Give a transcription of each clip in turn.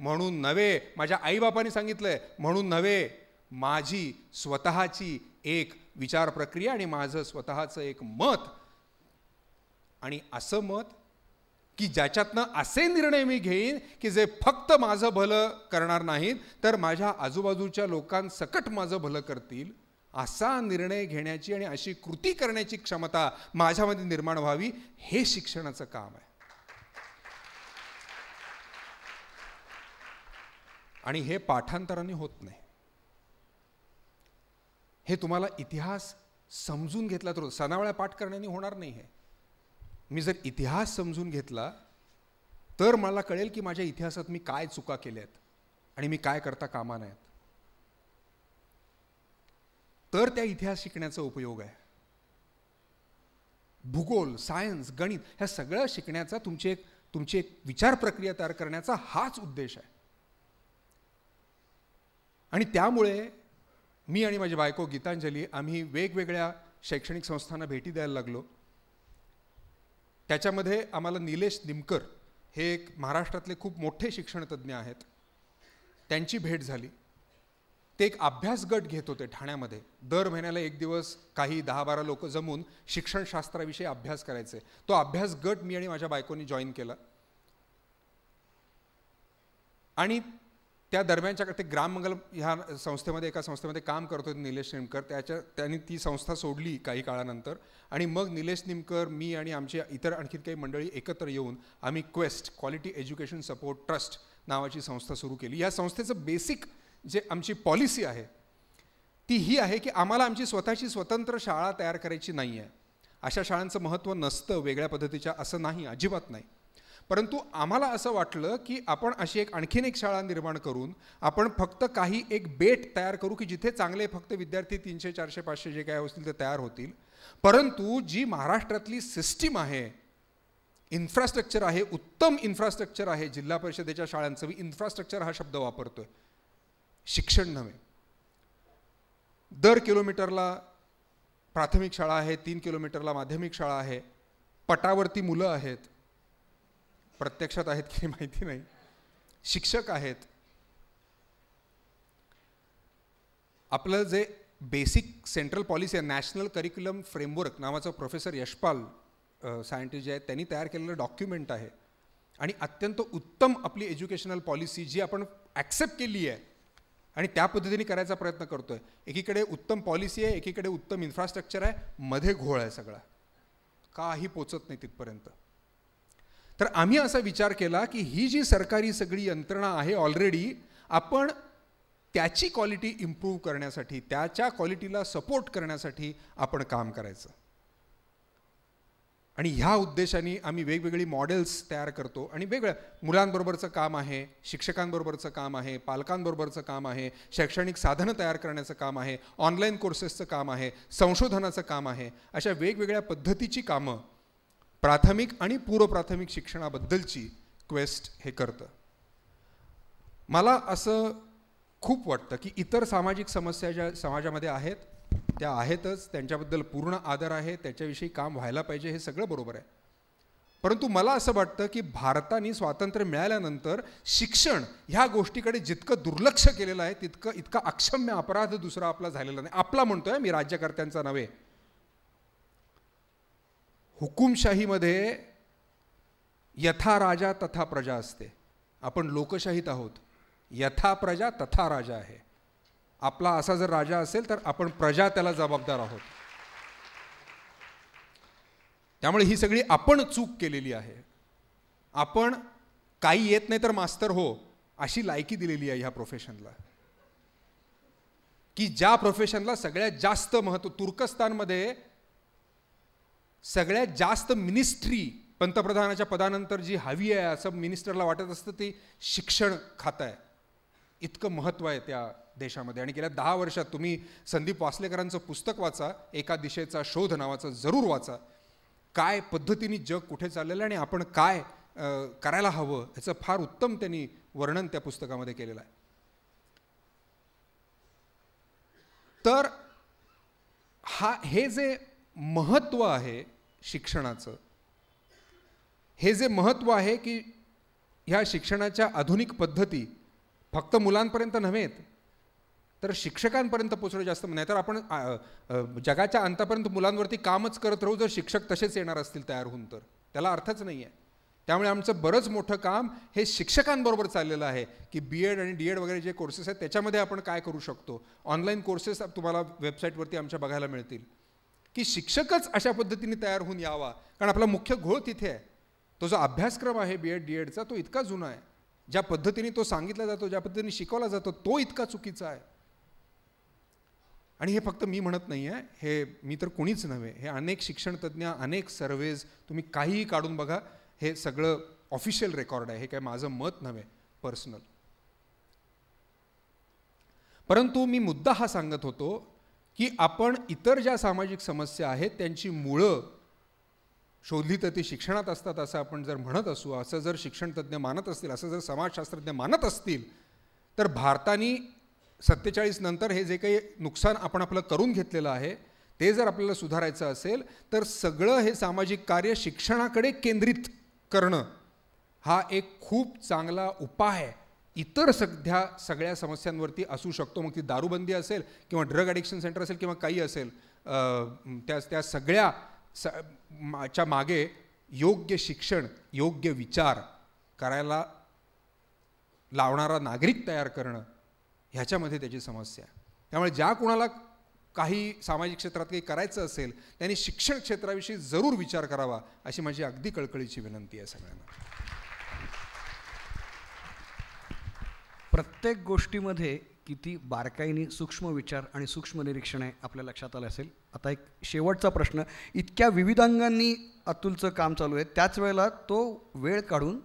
म्हणून नव्हे, माझ्या आईबापांनी सांगितलंय म्हणून नव्हे, माझी स्वतःची एक विचार प्रक्रिया आणि माझं स्वतःचं एक मत, आणि असं मत की ज्याच्यातनं असे निर्णय मी घेईन की जे फक्त माझं भलं करणार नाहीत तर माझ्या आजूबाजूच्या लोकांसकट माझं भलं करतील, असा निर्णय घेण्याची आणि अशी कृती करण्याची क्षमता माझ्यामध्ये निर्माण व्हावी, हे शिक्षणाचं काम आहे. आणि हे पाठांतराने होत नाही. हे तुम्हाला इतिहास समजून घेतला तर, सनावळ्या पाठ करण्याने होणार नाही. हे मी जर इतिहास समजून घेतला तर मला कळेल की माझ्या इतिहासात मी काय चुका केल्या आहेत आणि मी काय करता कामा नयेत. तर त्या इतिहास शिकण्याचा उपयोग आहे. भूगोल, सायन्स, गणित ह्या सगळं शिकण्याचा तुमची एक विचार प्रक्रिया तयार करण्याचा हाच उद्देश आहे. आणि त्यामुळे मी आणि माझी बायको गीतांजली आम्ही वेगवेगळ्या शैक्षणिक संस्थांना भेटी द्यायला लागलो. त्याच्यामध्ये आम्हाला निलेश निमकर हे एक महाराष्ट्रातले खूप मोठे शिक्षण तज्ज्ञ आहेत, त्यांची भेट झाली. ते एक अभ्यास गट घेत होते ठाण्यामध्ये. दर महिन्याला एक दिवस काही 10-12 लोक जमून शिक्षणशास्त्राविषयी अभ्यास करायचे. तो अभ्यास गट मी आणि माझ्या बायकोनी जॉईन केला. आणि त्या दरम्यानच्या ते ग्राममंगल ह्या संस्थेमध्ये, एका संस्थेमध्ये काम करत होते निलेश निमकर. त्यांनी ती संस्था सोडली काही काळानंतर. आणि मग निलेश निमकर, मी आणि आमची इतर आणखी काही मंडळी एकत्र येऊन आम्ही quest quality education support trust नावाची संस्था सुरू केली. या संस्थेचं बेसिक जे आमची पॉलिसी आहे ती ही आहे की आम्हाला आमची स्वतःची स्वतंत्र शाळा तयार करायची नाही आहे. अशा शाळांचं महत्त्व नसतं वेगळ्या पद्धतीच्या, असं नाही, अजिबात नाही. परंतु आम्हाला असं वाटलं की आपण अशी आणखीन एक शाळा निर्माण करून आपण फक्त काही एक बेट तयार करू की जिथे चांगले फक्त विद्यार्थी 300, 400, 500 जे काय असतील ते तयार होतील. परंतु जी महाराष्ट्रातली सिस्टीम आहे, इन्फ्रास्ट्रक्चर आहे, उत्तम इन्फ्रास्ट्रक्चर आहे जिल्हा परिषदेच्या शाळांचं. मी इन्फ्रास्ट्रक्चर हा शब्द वापरतोय, शिक्षण नव्हे. दर किलोमीटरला प्राथमिक शाळा आहे, 3 किलोमीटरला माध्यमिक शाळा आहे, पटावरती मुलं आहेत, प्रत्यक्षात आहेत की माहिती नाही, शिक्षक आहेत. आपलं जे बेसिक सेंट्रल पॉलिसी आहे, नॅशनल करिक्युलम फ्रेमवर्क नावाचं प्रोफेसर यशपाल सायंटिस्ट जे आहेत त्यांनी तयार केलेलं डॉक्युमेंट आहे. आणि अत्यंत उत्तम आपली एज्युकेशनल पॉलिसी जी आपण ॲक्सेप्ट केली आहे आणि त्या पद्धतीने करायचा प्रयत्न करतोय. एकीकडे उत्तम पॉलिसी आहे, एकीकडे उत्तम इन्फ्रास्ट्रक्चर आहे, मध्ये घोळ आहे सगळा, काही पोचत नाही तिथपर्यंत. तर आम्ही असा विचार केला की ही जी सरकारी सगळी यंत्रणा आहे ऑलरेडी, आपण त्याची क्वालिटी इम्प्रूव्ह करण्यासाठी, त्याच्या क्वालिटीला सपोर्ट करण्यासाठी आपण काम करायचं. आणि ह्या उद्देशाने आम्ही वेगवेगळी मॉडेल्स तयार करतो. आणि वेगळ्या मुलांबरोबरचं काम आहे, शिक्षकांबरोबरचं काम आहे, पालकांबरोबरचं काम आहे, शैक्षणिक साधनं तयार करण्याचं काम आहे, ऑनलाईन कोर्सेसचं काम आहे, संशोधनाचं काम आहे. अशा वेगवेगळ्या पद्धतीची कामं प्राथमिक आणि पूर्व प्राथमिक शिक्षणाबद्दलची क्वेस्ट हे करतं. मला असं खूप वाटतं की इतर सामाजिक समस्या ज्या समाजामध्ये आहेत त्या आहेतच, त्यांच्याबद्दल पूर्ण आदर आहे, त्याच्याविषयी काम व्हायला पाहिजे, हे सगळं बरोबर आहे. परंतु मला असं वाटतं की भारताने स्वातंत्र्य मिळाल्यानंतर शिक्षण ह्या गोष्टीकडे जितकं दुर्लक्ष केलेलं आहे इतका अक्षम्य अपराध दुसरा आपला झालेला नाही. आपला म्हणतोय मी, राज्यकर्त्यांचा नव्हे. हुकुमशाहीमध्ये यथा राजा तथा प्रजा असते. आपण लोकशाहीत आहोत, यथा प्रजा तथा राजा आहे. आपला असा जर राजा असेल तर आपण प्रजा त्याला जबाबदार आहोत. त्यामुळे ही सगळी आपण चूक केलेली आहे. आपण काही येत नाही तर मास्तर हो अशी लायकी दिलेली आहे ह्या प्रोफेशनला, की ज्या प्रोफेशनला सगळ्यात जास्त महत्त्व, तुर्कस्तानमध्ये सगळ्यात जास्त मिनिस्ट्री पंतप्रधानाच्या पदानंतर जी हवी आहे असं मिनिस्टरला वाटत असतं ती शिक्षण खातं आहे. इतकं महत्त्व आहे त्या देशामध्ये. आणि गेल्या 10 वर्षात तुम्ही संदीप वासलेकरांचं पुस्तक वाचा, एका दिशेचा शोध नावाचं, जरूर वाचा. काय पद्धतीने जग कुठे चाललेलं आहे आणि आपण काय करायला हवं याचं फार उत्तम त्यांनी वर्णन त्या पुस्तकामध्ये केलेलं आहे. तर हे जे महत्त्व आहे शिक्षणाचं, हे जे महत्त्व आहे की ह्या शिक्षणाच्या आधुनिक पद्धती फक्त मुलांपर्यंत नव्हेत तर शिक्षकांपर्यंत पोचणं जास्त, नाही तर आपण जगाच्या अंतापर्यंत मुलांवरती कामच करत राहू जर शिक्षक तसेच येणार असतील तयार होऊन, तर त्याला अर्थच नाही आहे. त्यामुळे आमचं बरंच मोठं काम हे शिक्षकांबरोबर चाललेलं आहे की BEd आणि DEd वगैरे जे कोर्सेस आहेत त्याच्यामध्ये आपण काय करू शकतो. ऑनलाईन कोर्सेस तुम्हाला वेबसाईटवरती आमच्या बघायला मिळतील की शिक्षकच अशा पद्धतीने तयार होऊन यावा, कारण आपला मुख्य घोळ तिथे आहे. तो जो अभ्यासक्रम आहे BEd DEdचा तो इतका जुना आहे, ज्या पद्धतीने तो सांगितला जातो, ज्या पद्धतीने शिकवला जातो तो इतका चुकीचा आहे. आणि हे फक्त मी म्हणत नाही आहे, हे मी तर कोणीच नव्हे, हे अनेक शिक्षणतज्ञ, अनेक सर्वेज तुम्ही काहीही काढून बघा, हे सगळं ऑफिशियल रेकॉर्ड आहे, हे काय माझं मत नव्हे पर्सनल. परंतु मी मुद्दा हा सांगत होतो की आपण इतर ज्या सामाजिक समस्या आहेत त्यांची मुळं शोधली तर ती शिक्षणात असतात असं आपण जर म्हणत असू, असं जर शिक्षणतज्ञ मानत असतील, असं जर समाजशास्त्रज्ञ मानत असतील, तर भारताने 47 नंतर हे जे काही नुकसान आपण आपलं करून घेतलेलं आहे ते जर आपल्याला सुधारायचं असेल तर सगळं हे सामाजिक कार्य शिक्षणाकडे केंद्रित करणं हा एक खूप चांगला उपाय इतर सगळ्या समस्यांवरती असू शकतो. मग ती दारूबंदी असेल किंवा ड्रग ॲडिक्शन सेंटर असेल किंवा काही असेल, त्या सगळ्या च्या मागे योग्य शिक्षण, योग्य विचार करायला लावणारा नागरिक तयार करणं ह्याच्यामध्ये त्याची समस्या आहे. त्यामुळे ज्या कोणाला काही सामाजिक क्षेत्रात काही करायचं असेल त्यांनी शिक्षण क्षेत्राविषयी जरूर विचार करावा अशी माझी अगदी कळकळीची विनंती आहे सगळ्यांना. प्रत्येक गोष्टीमध्ये किती बारकाईने सूक्ष्म विचार आणि सूक्ष्म निरीक्षण आहे आपल्या लक्षात आलं असेल. आता एक शेवटचा प्रश्न, इतक्या विविधांगांनी अतुलचं काम चालू आहे, त्याच वेळेला तो वेळ काढून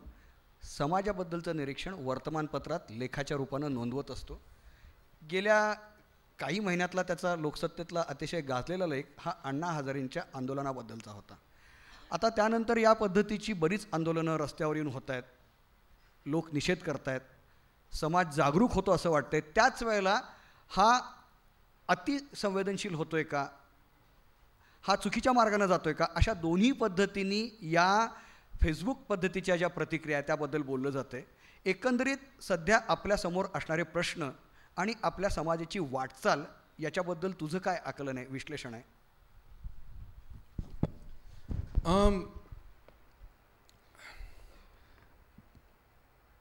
समाजाबद्दलचं निरीक्षण वर्तमानपत्रात लेखाच्या रूपानं नोंदवत असतो. गेल्या काही महिन्यातला त्याचा लोकसत्तेतला अतिशय गाजलेला लेख हा अण्णा हजारेंच्या आंदोलनाबद्दलचा होता. आता त्यानंतर या पद्धतीची बरीच आंदोलनं रस्त्यावर येऊन होत आहेत, लोक निषेध करत आहेत, समाज जागरूक होतो असं वाटतंय. त्याच वेळेला हा अतिसंवेदनशील होतोय का, हा चुकीच्या मार्गाने जातोय का, अशा दोन्ही पद्धतींनी या फेसबुक पद्धतीच्या ज्या प्रतिक्रिया त्याबद्दल बोललं जातं आहे. एकंदरीत सध्या आपल्यासमोर असणारे प्रश्न आणि आपल्या समाजाची वाटचाल याच्याबद्दल तुझं काय आकलन आहे, विश्लेषण आहे?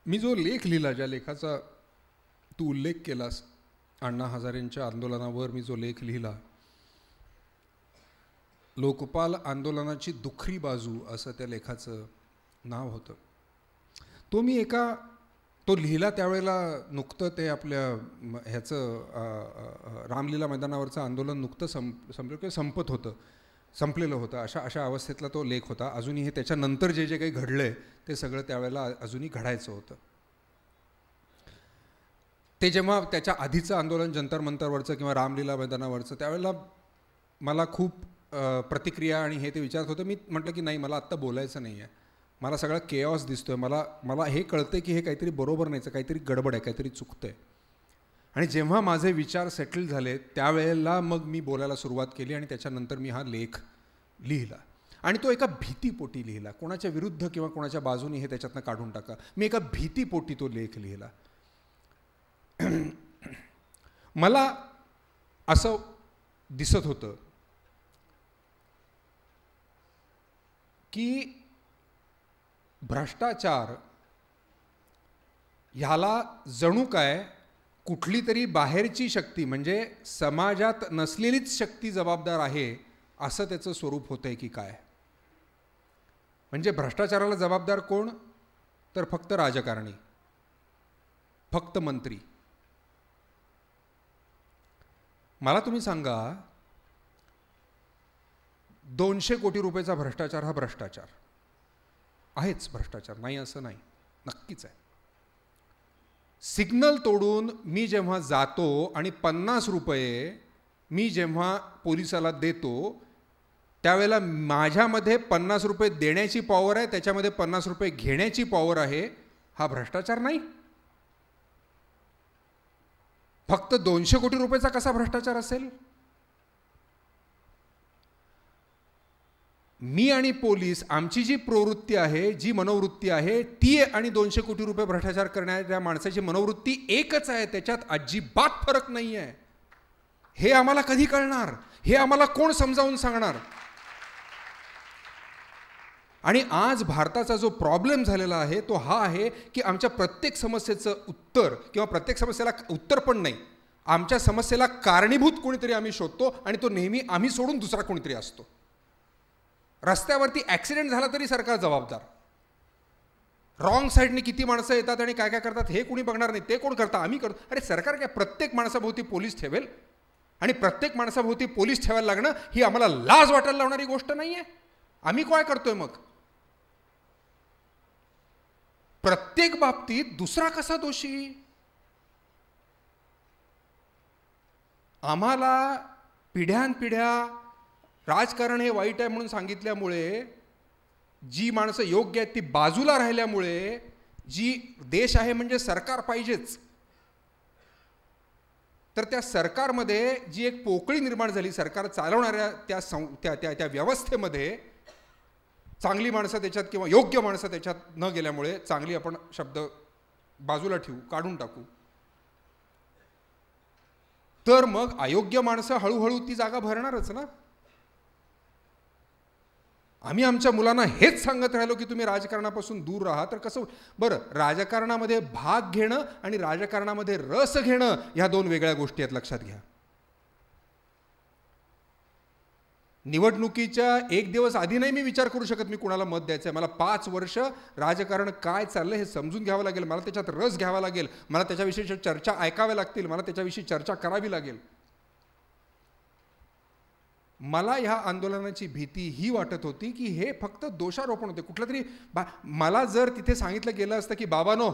मी जो लेख लिहिला, ज्या लेखाचा तू उल्लेख केलास, अण्णा हजारेंच्या आंदोलनावर मी जो लेख लिहिला, लोकपाल आंदोलनाची दुखरी बाजू असं त्या लेखाचं नाव होतं. तो लिहिला त्यावेळेला नुकतं ते आपल्या ह्याचं रामलीला मैदानावरचं आंदोलन नुकतं संपलं किंवा संपलेलं होतं, अशा अवस्थेतला तो लेख होता. अजूनही हे त्याच्यानंतर जे काही घडलं आहे ते सगळं त्यावेळेला अजूनही घडायचं होतं. ते जेव्हा त्याच्या आधीचं आंदोलन जंतर मंतरवरचं किंवा रामलीला मैदानावरचं, त्यावेळेला मला खूप प्रतिक्रिया आणि हे ते विचारत होतं. मी म्हटलं की नाही, मला आत्ता बोलायचं नाही आहे, मला सगळा केऑस दिसतोय, मला हे कळतंय की हे काहीतरी बरोबर नाहीचं, काहीतरी गडबड आहे, काहीतरी चुकतंय. आणि जेव्हा माझे विचार सेटल झाले त्यावेळेला मग मी बोलायला सुरुवात केली आणि त्याच्यानंतर मी हा लेख लिहिला. आणि तो एका भीतीपोटी लिहिला, कोणाच्या विरुद्ध किंवा कोणाच्या बाजूने हे त्याच्यातनं काढून टाका, मी एका भीतीपोटी तो लेख लिहिला. मला असं दिसत होतं की भ्रष्टाचार ह्याला जणू काय कुठली तरी बाहेरची शक्ती, म्हणजे समाजात नसलेलीच शक्ती जबाबदार आहे असं त्याचं स्वरूप होतंय की काय. म्हणजे भ्रष्टाचाराला जबाबदार कोण, तर फक्त राजकारणी, फक्त मंत्री. मला तुम्ही सांगा, 200 कोटी रुपयाचा भ्रष्टाचार हा भ्रष्टाचार आहेच, भ्रष्टाचार नाही असं नाही, नक्कीच आहे. सिग्नल तोडून मी जेव्हा जातो आणि 50 रुपये मी जेव्हा पोलिसाला देतो त्यावेळेला माझ्यामध्ये 50 रुपये देण्याची पॉवर आहे, त्याच्यामध्ये 50 रुपये घेण्याची पॉवर आहे. हा भ्रष्टाचार नाही. फक्त 200 कोटी रुपयाचा कसा भ्रष्टाचार असेल? मी आणि पोलीस आमची जी प्रवृत्ती आहे, जी मनोवृत्ती आहे, ती आणि 200 कोटी रुपये भ्रष्टाचार करणाऱ्या माणसाची मनोवृत्ती एकच आहे, त्याच्यात अजिबात फरक नाही आहे. हे आम्हाला कधी कळणार? हे आम्हाला कोण समजावून सांगणार? आणि आज भारताचा जो प्रॉब्लेम झालेला आहे तो हा आहे की आमच्या प्रत्येक समस्येचं उत्तर किंवा प्रत्येक समस्येला उत्तर पण नाही, आमच्या समस्येला कारणीभूत कोणीतरी आम्ही शोधतो आणि तो नेहमी आम्ही सोडून दुसरा कोणीतरी असतो. रस्त्यावरती ॲक्सिडेंट झाला तरी सरकार जबाबदार. रॉंग साईडने किती माणसं येतात आणि काय काय करतात हे कोणी बघणार नाही, ते कोण करतात? आम्ही करतो. अरे सरकार काय प्रत्येक माणसाभोवती पोलीस ठेवेल आणि प्रत्येक माणसाभोवती पोलीस ठेवायला लागणं ही आम्हाला लाज वाटायला लावणारी गोष्ट नाही आहे. आम्ही काय करतोय मग? प्रत्येक बाबतीत दुसरा कसा दोषी? आम्हाला पिढ्यानपिढ्या राजकारण हे वाईट आहे म्हणून सांगितल्यामुळे, जी माणसं योग्य आहेत ती बाजूला राहिल्यामुळे, जी देश आहे म्हणजे सरकार पाहिजेच, तर त्या सरकारमध्ये जी एक पोकळी निर्माण झाली, सरकार चालवणाऱ्या त्या व्यवस्थेमध्ये चांगली माणसं त्याच्यात किंवा योग्य माणसं त्याच्यात न गेल्यामुळे, चांगली आपण शब्द बाजूला ठेवू, काढून टाकू, तर मग अयोग्य माणसं हळूहळू ती जागा भरणारच ना. आम्ही आमच्या मुलांना हेच सांगत राहिलो की तुम्ही राजकारणापासून दूर राहा, तर कसं? बरं, राजकारणामध्ये भाग घेणं आणि राजकारणामध्ये रस घेणं ह्या दोन वेगळ्या गोष्टी आहेत, लक्षात घ्या. निवडणुकीच्या एक दिवस आधी नाही मी विचार करू शकत मी कुणाला मत द्यायचं आहे. मला 5 वर्ष राजकारण काय चाललं हे समजून घ्यावं लागेल, मला त्याच्यात रस घ्यावा लागेल, मला त्याच्याविषयी चर्चा ऐकाव्या लागतील, मला त्याच्याविषयी चर्चा करावी लागेल. मला ह्या आंदोलनाची भीती ही वाटत होती की हे फक्त दोषारोपण होते कुठलं तरी. मला जर तिथे सांगितलं गेलं असतं की बाबानो,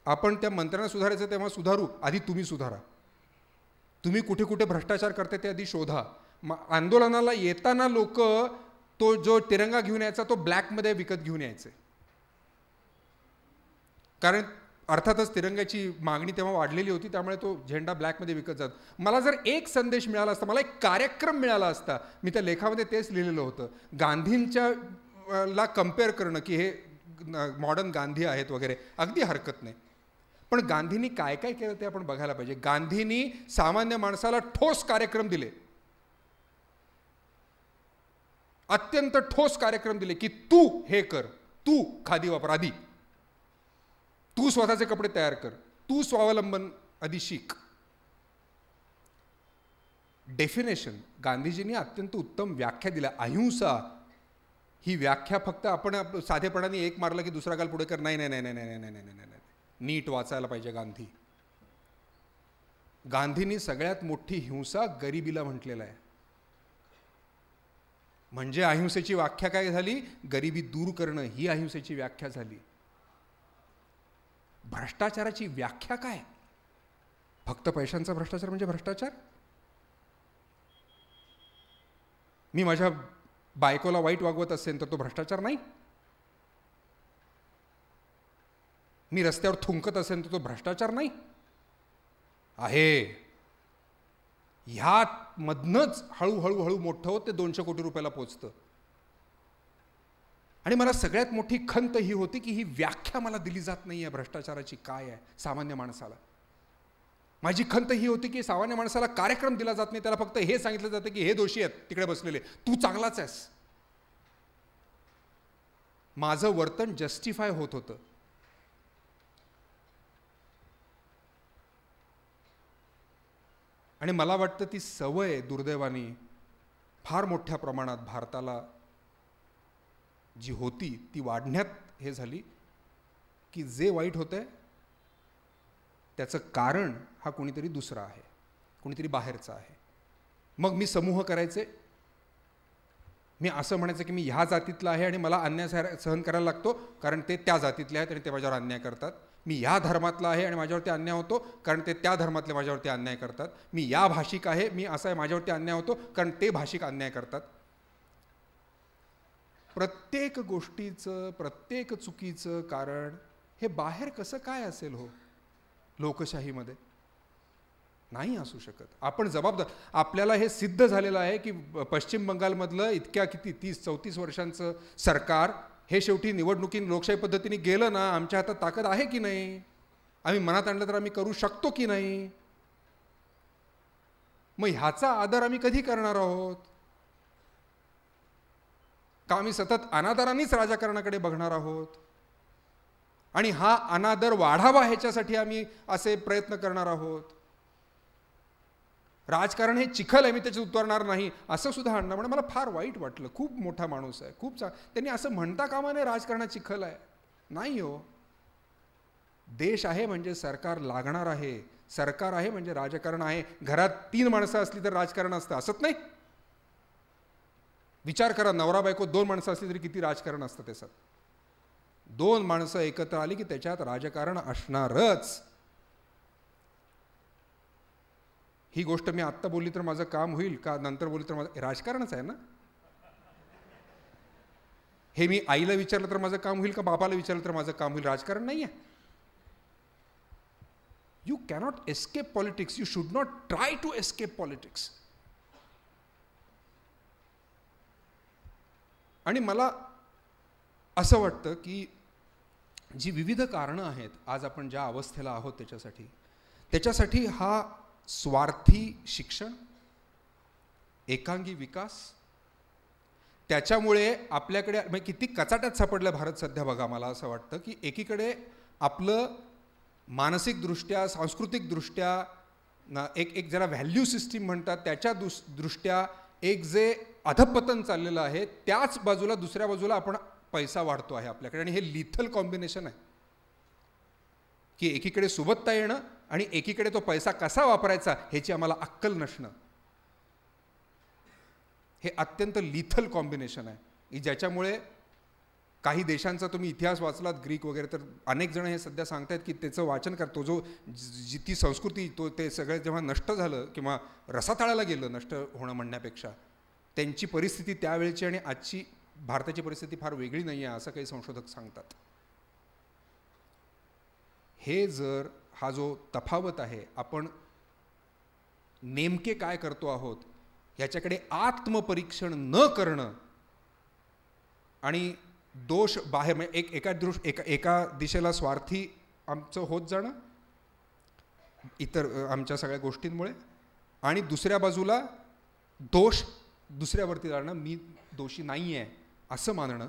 आपण त्या मंत्र्यांना सुधारायचं तेव्हा सुधारू, आधी तुम्ही सुधारा, तुम्ही कुठे कुठे भ्रष्टाचार करते ते आधी शोधा. आंदोलनाला येताना लोक तो जो तिरंगा घेऊन यायचा तो ब्लॅकमध्ये विकत घेऊन यायचे, कारण अर्थातच तिरंगाची मागणी तेव्हा वाढलेली होती, त्यामुळे तो झेंडा ब्लॅकमध्ये विकत जात. मला जर एक संदेश मिळाला असता, मला एक कार्यक्रम मिळाला असता, मी त्या लेखामध्ये तेच लिहिलेलं होतं, गांधींच्या ला कम्पेअर करणं की हे मॉडर्न गांधी आहेत वगैरे, अगदी हरकत नाही. पण गांधींनी काय काय केलं ते आपण बघायला पाहिजे. गांधींनी सामान्य माणसाला ठोस कार्यक्रम दिले, अत्यंत ठोस कार्यक्रम दिले की तू हे कर, तू खादी वापर आधी, तू स्वतःचे कपडे तयार कर, तू स्वावलंबन आधी शिक. डेफिनेशन गांधीजींनी अत्यंत उत्तम व्याख्या दिल्या. अहिंसा ही व्याख्या फक्त आपण साधेपणाने एक मारलं की दुसरा गाल पुढे कर, नाही नाही नाही नाही नाही नाही नाही नाही, नीट वाचायला पाहिजे. गांधींनी सगळ्यात मोठी हिंसा गरिबीला म्हटलेलं आहे. म्हणजे अहिंसेची व्याख्या काय झाली? गरिबी दूर करणं ही अहिंसेची व्याख्या झाली. भ्रष्टाचाराची व्याख्या काय? फक्त पैशांचा भ्रष्टाचार म्हणजे भ्रष्टाचार? मी माझ्या बायकोला वाईट वागवत असेल तर तो भ्रष्टाचार नाही? मी रस्त्यावर थुंकत असेल तर तो भ्रष्टाचार नाही आहे? ह्यात मधनच हळूहळू हळू मोठं होत ते 200 कोटी रुपयाला पोचतं. आणि मला सगळ्यात मोठी खंत ही होती की ही व्याख्या मला दिली जात नाही आहे भ्रष्टाचाराची काय आहे सामान्य माणसाला. माझी खंत ही होती की सामान्य माणसाला कार्यक्रम दिला जात नाही, त्याला फक्त हे सांगितलं जातं की हे दोषी आहेत तिकडे बसलेले, तू चांगलाच आहेस. माझं वर्तन जस्टिफाय होत होतं. आणि मला वाटतं ती सवय दुर्दैवाने फार मोठ्या प्रमाणात भारताला जी होती ती वाढण्यात हे झाली की जे वाईट होतंय त्याचं कारण हा कोणीतरी दुसरा आहे, कोणीतरी बाहेरचा आहे. मग मी समूह करायचे, मी असं म्हणायचं की मी ह्या जातीतला आहे आणि मला अन्याय सहन करायला लागतो कारण ते त्या जातीतले आहेत आणि ते माझ्यावर अन्याय करतात. मी या धर्मातला आहे आणि माझ्यावरती अन्याय होतो कारण ते त्या धर्मातले माझ्यावरती अन्याय करतात. मी या भाषिक आहे, मी असं आहे, माझ्यावरती अन्याय होतो कारण ते भाषिक अन्याय करतात. प्रत्येक गोष्टीचं, प्रत्येक चुकीचं कारण हे बाहेर कसं काय असेल हो लोकशाहीमध्ये? नाही असू शकत. आपण जबाबदार, आपल्याला हे सिद्ध झालेलं आहे की पश्चिम बंगालमधलं इतक्या किती 30-34 वर्षांचं सरकार हे शेवटी निवडणुकीत लोकशाही पद्धतीने गेलं ना. आमच्या हातात ताकद आहे की नाही, आम्ही मनात आणलं तर आम्ही करू शकतो की नाही. मग ह्याचा आदर आम्ही कधी करणार आहोत? का आम्ही सतत अनादरानेच राजकारणाकडे बघणार आहोत? आणि हा अनादर वाढावा ह्याच्यासाठी आम्ही असे प्रयत्न करणार आहोत. राजकारण हे चिखल आहे, मी त्याच्यात उतरणार नाही असं सुद्धा अण्णा म्हणजे मला फार वाईट वाटलं. खूप मोठा माणूस आहे, खूप त्यांनी असं म्हणता कामा नये राजकारणात चिखल आहे. नाही हो, देश आहे म्हणजे सरकार लागणार आहे, सरकार आहे म्हणजे राजकारण आहे. घरात 3 माणसं असली तर राजकारण असतं, असत नाही? विचार करा, नवरा बायको 2 माणसं असली तरी किती राजकारण असतं त्याच्यात. 2 माणसं एकत्र आली की त्याच्यात राजकारण असणारच. ही गोष्ट मी आत्ता बोलली तर माझं काम होईल का नंतर बोलली तर माझं राजकारणच आहे ना. हे मी आईला विचारलं तर माझं काम होईल का बापाला विचारलं तर माझं काम होईल? राजकारण नाही आहे. You cannot escape politics, you should not try to escape politics. आणि मला असं वाटतं की जी विविध कारणं आहेत आज आपण ज्या अवस्थेला आहोत त्याच्यासाठी हा स्वार्थी शिक्षण, एकांगी विकास, त्याच्यामुळे आपल्याकडे म्हणजे किती कचाट्यात सापडलं भारत सध्या बघा. मला असं वाटतं की एकीकडे आपलं मानसिकदृष्ट्या सांस्कृतिकदृष्ट्या एक जरा व्हॅल्यू सिस्टीम म्हणतात त्याच्या दृष्ट्या एक जे अधपतन चाललेलं आहे, त्याच बाजूला दुसऱ्या बाजूला आपण पैसा वाढतो आहे आपल्याकडे. आणि हे लिथल कॉम्बिनेशन आहे की एकीकडे सुबत्ता येणं आणि एकीकडे तो पैसा कसा वापरायचा ह्याची आम्हाला अक्कल नसणं. हे अत्यंत लिथल कॉम्बिनेशन आहे की ज्याच्यामुळे काही देशांचा तुम्ही इतिहास वाचलात, ग्रीक वगैरे, तर अनेक जण हे सध्या सांगतायत की त्याचं वाचन करतो जो ती संस्कृती ते सगळं जेव्हा नष्ट झालं किंवा रसातळाला गेलं, नष्ट होणं म्हणण्यापेक्षा, त्यांची परिस्थिती त्यावेळची आणि आजची भारताची परिस्थिती फार वेगळी नाही आहे असं काही संशोधक सांगतात. हे जर हा जो तफावत आहे, आपण नेमके काय करतो आहोत याच्याकडे आत्मपरीक्षण न करणं आणि दोष बाहेर म्हणजे एका दिशेला स्वार्थी आमचं होत जाणं इतर आमच्या सगळ्या गोष्टींमुळे, आणि दुसऱ्या बाजूला दोष दुसऱ्यावरती जाणं, मी दोषी नाही आहे असं मानणं,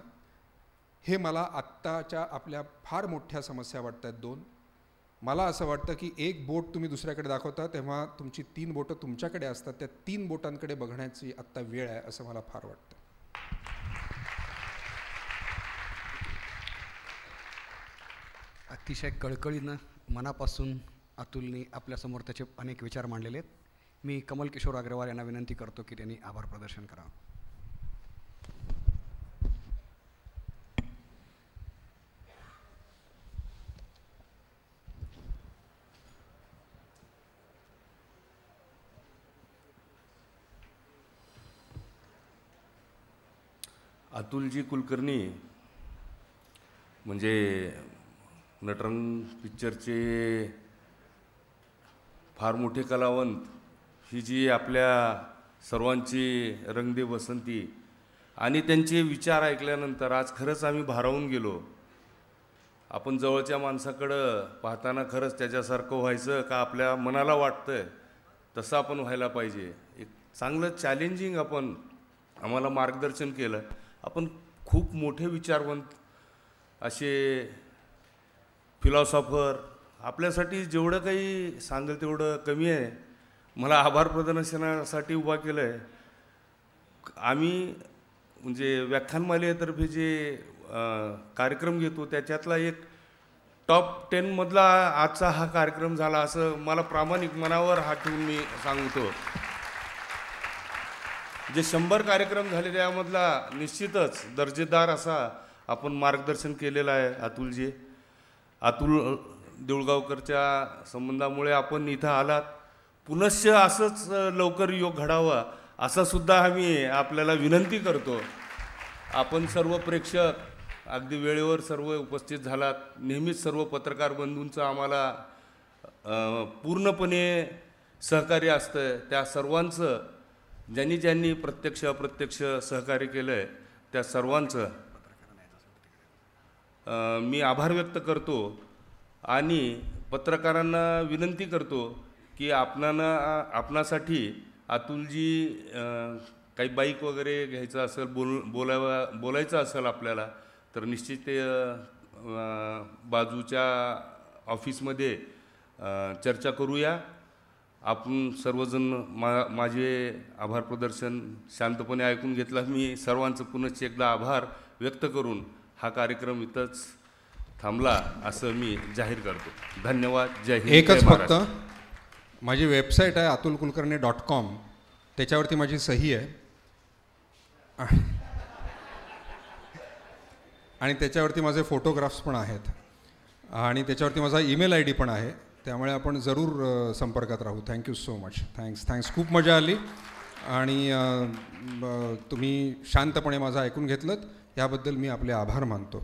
हे मला आत्ताच्या आपल्या फार मोठ्या समस्या वाटत आहेत 2. मला असं वाटतं की एक बोट तुम्ही दुसऱ्याकडे दाखवता तेव्हा तुमची 3 बोटं तुमच्याकडे असतात. त्या 3 बोटांकडे बघण्याची आत्ता वेळ आहे असं मला फार वाटतं. अतिशय कळकळीनं मनापासून अतुलने आपल्यासमोर त्याचे अनेक विचार मांडलेले आहेत. मी कमल किशोर अग्रवाल यांना विनंती करतो की त्यांनी आभार प्रदर्शन करावं. अतुलजी कुलकर्णी म्हणजे नटरंग पिक्चरचे फार मोठे कलावंत. ही जी आपल्या सर्वांची रंगदे बसंती आणि त्यांचे विचार ऐकल्यानंतर आज खरंच आम्ही भारावून गेलो. आपण जवळच्या माणसाकडं पाहताना खरंच त्याच्यासारखं व्हायचं का आपल्या मनाला वाटतंय तसं आपण व्हायला पाहिजे. एक चांगलं चॅलेंजिंग आपण आम्हाला मार्गदर्शन केलं. आपण खूप मोठे विचारवंत असे फिलॉसॉफर, आपल्यासाठी जेवढं काही सांगेल तेवढं कमी आहे. मला आभार प्रदर्शनासाठी उभा केलं आहे. आम्ही म्हणजे व्याख्यानमालेतर्फे जे कार्यक्रम घेतो त्याच्यातला एक टॉप 10 मधला आजचा हा कार्यक्रम झाला असं मला प्रामाणिक मनावर हात ठेवून मी सांगतो. जे 100 कार्यक्रम झाले त्यामधला निश्चितच दर्जेदार असा आपण मार्गदर्शन केलेलं आहे अतुलजी. अतुल देऊळगावकरच्या संबंधामुळे आपण इथं आलात. पुनश्च असंच लवकर योग घडावा असं सुद्धा आम्ही आपल्याला विनंती करतो. आपण सर्व प्रेक्षक अगदी वेळेवर सर्व उपस्थित झालात. नेहमीच सर्व पत्रकार बंधूंचं आम्हाला पूर्णपणे सहकार्य असतं त्या सर्वांचं, ज्यांनी ज्यांनी प्रत्यक्ष अप्रत्यक्ष सहकार्य केलं आहे त्या सर्वांचं मी आभार व्यक्त करतो आणि पत्रकारांना विनंती करतो की आपणासाठी अतुलजी काही बाईक वगैरे घ्यायचं असेल, बोलायचं असेल आपल्याला तर निश्चित ते बाजूच्या ऑफिसमध्ये चर्चा करूया. आपण सर्वजण माझे आभार प्रदर्शन शांतपणे ऐकून घेतला. मी सर्वांचं पुनश्च एकदा आभार व्यक्त करून हा कार्यक्रम इथंच थांबला असं मी जाहीर करतो. धन्यवाद. जय हिंद. एकच फक्त माझी वेबसाईट आहे atulkulkarni.com, त्याच्यावरती माझी सही आहे आणि त्याच्यावरती माझे फोटोग्राफ्स पण आहेत आणि त्याच्यावरती माझा ईमेल ID पण आहे. त्यामुळे आपण जरूर संपर्कात राहू. Thank you so much. थँक्स. खूप मजा आली आणि तुम्ही शांतपणे माझं ऐकून घेतलं याबद्दल मी आपले आभार मानतो.